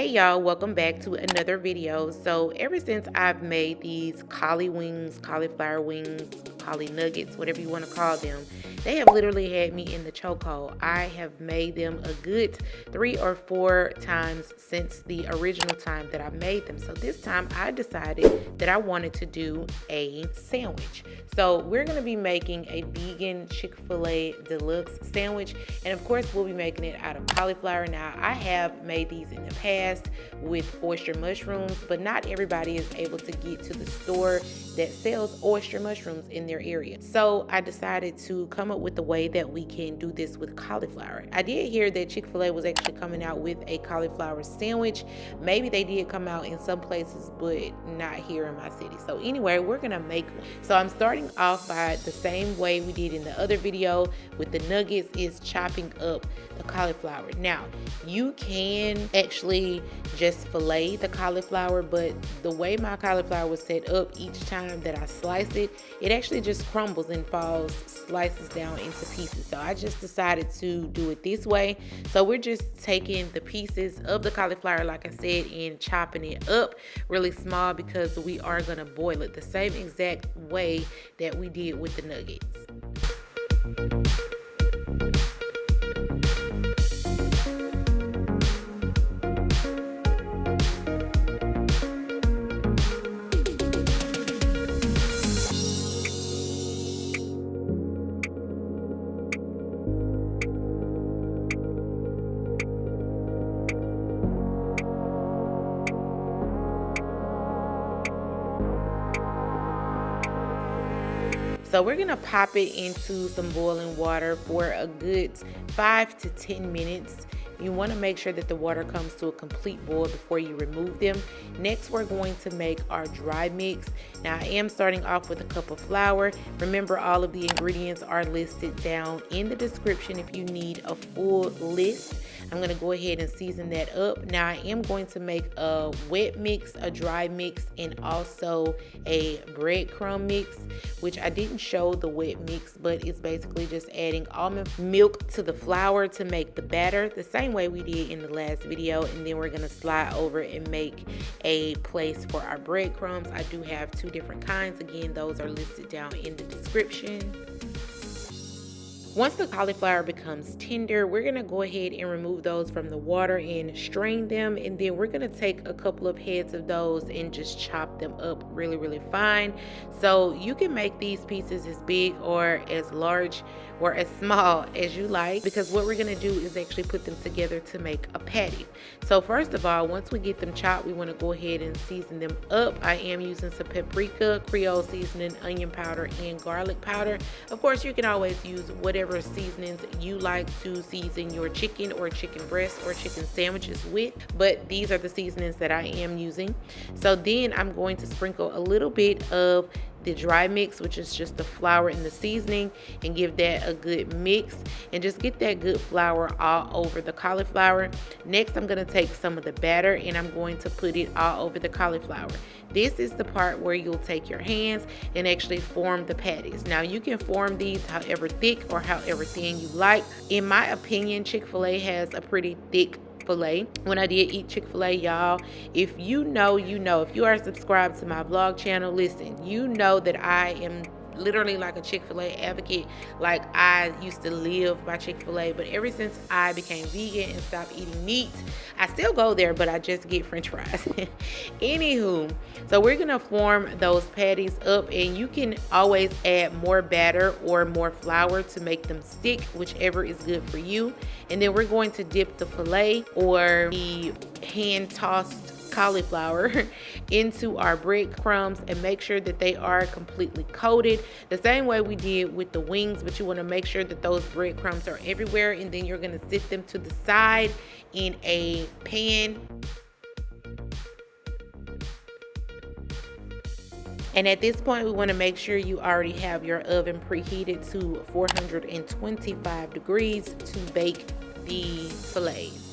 Hey y'all, welcome back to another video. So ever since I've made these cauli wings, cauliflower wings, cauli nuggets, whatever you want to call them, they have literally had me in the chokehold. I have made them a good 3 or 4 times since the original time that I made them. So this time I decided that I wanted to do a sandwich. So we're going to be making a vegan Chick-fil-A Deluxe sandwich, and of course we'll be making it out of cauliflower. Now I have made these in the past with oyster mushrooms, but not everybody is able to get to the store that sells oyster mushrooms in their area. So I decided to come up with a way that we can do this with cauliflower. I did hear that Chick-fil-A was actually coming out with a cauliflower sandwich. Maybe they did come out in some places, but not here in my city. So anyway, we're gonna make one. So I'm starting off by the same way we did in the other video with the nuggets, is chopping up the cauliflower. Now you can actually just fillet the cauliflower, but the way my cauliflower was set up, each time that I slice it, it actually just crumbles and falls, slices down into pieces. So I just decided to do it this way. So we're just taking the pieces of the cauliflower, like I said, and chopping it up really small because we are gonna boil it the same exact way that we did with the nuggets. So we're gonna pop it into some boiling water for a good 5 to 10 minutes. You want to make sure that the water comes to a complete boil before you remove them. Next, we're going to make our dry mix. Now, I am starting off with a cup of flour. Remember, all of the ingredients are listed down in the description if you need a full list. I'm going to go ahead and season that up. Now, I am going to make a wet mix, a dry mix, and also a breadcrumb mix, which I didn't show the wet mix, but it's basically just adding almond milk to the flour to make the batter, the same way we did in the last video. And then we're going to slide over and make a place for our breadcrumbs. I do have 2 different kinds. Again, those are listed down in the description. Once the cauliflower becomes tender, we're going to go ahead and remove those from the water and strain them, and then we're going to take a couple of heads of those and just chop them up really fine. So you can make these pieces as big or as large or as small as you like, because what we're going to do is actually put them together to make a patty. So first of all, once we get them chopped, we want to go ahead and season them up. I am using some paprika, Creole seasoning, onion powder, and garlic powder. Of course, you can always use whatever seasonings you like to season your chicken or chicken breast or chicken sandwiches with, but these are the seasonings that I am using. So then I'm going to sprinkle a little bit of the dry mix, which is just the flour and the seasoning, and give that a good mix and just get that good flour all over the cauliflower. Next, I'm going to take some of the batter and I'm going to put it all over the cauliflower. This is the part where you'll take your hands and actually form the patties. Now you can form these however thick or however thin you like. In my opinion, Chick-fil-A has a pretty thick fillet. When I did eat Chick-fil-A, y'all, if you know, you know. If you are subscribed to my vlog channel, listen, you know that I am literally like a Chick-fil-A advocate. Like, I used to live by Chick-fil-A, but ever since I became vegan and stopped eating meat, I still go there, but I just get french fries. Anywho, so we're gonna form those patties up, and you can always add more batter or more flour to make them stick, whichever is good for you. And then we're going to dip the fillet or the hand tossed cauliflower into our breadcrumbs and make sure that they are completely coated the same way we did with the wings, but you want to make sure that those breadcrumbs are everywhere. And then you're going to sit them to the side in a pan. And at this point, we want to make sure you already have your oven preheated to 425 degrees to bake the fillets.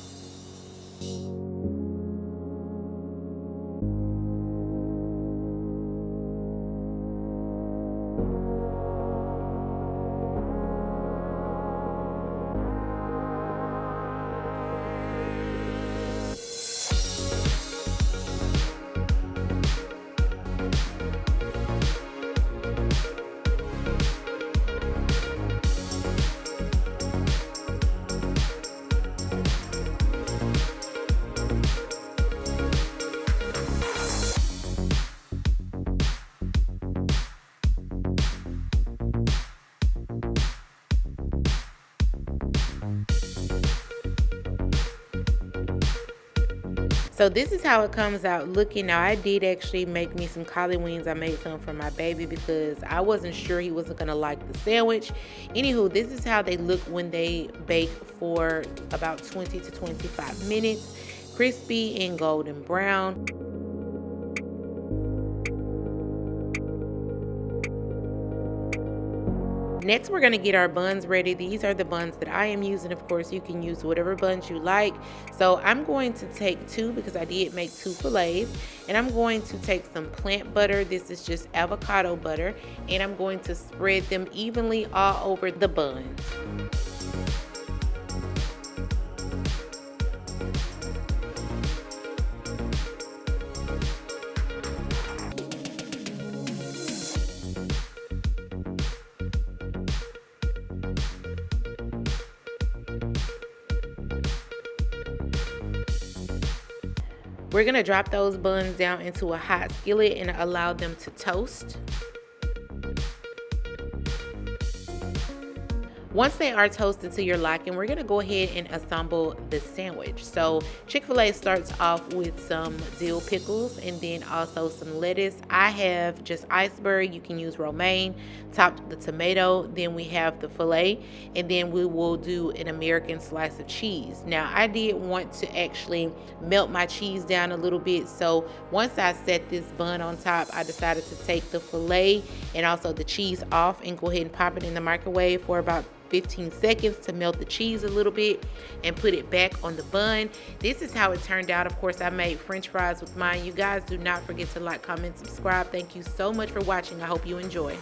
So this is how it comes out looking. Now I did actually make me some collard wings. I made some for my baby because I wasn't sure he wasn't gonna like the sandwich. Anywho, this is how they look when they bake for about 20 to 25 minutes. Crispy and golden brown. Next, we're gonna get our buns ready. These are the buns that I am using. Of course, you can use whatever buns you like. So I'm going to take 2 because I did make 2 fillets. And I'm going to take some plant butter. This is just avocado butter. And I'm going to spread them evenly all over the buns. We're gonna drop those buns down into a hot skillet and allow them to toast. Once they are toasted to your liking, we're gonna go ahead and assemble the sandwich. So Chick-fil-A starts off with some dill pickles and then also some lettuce. I have just iceberg, you can use romaine, topped the tomato, then we have the filet, and then we will do an American slice of cheese. Now I did want to actually melt my cheese down a little bit, so once I set this bun on top, I decided to take the filet and also the cheese off and go ahead and pop it in the microwave for about 15 seconds to melt the cheese a little bit and put it back on the bun. This is how it turned out. Of course, I made french fries with mine. You guys do not forget to like, comment, subscribe. Thank you so much for watching. I hope you enjoy.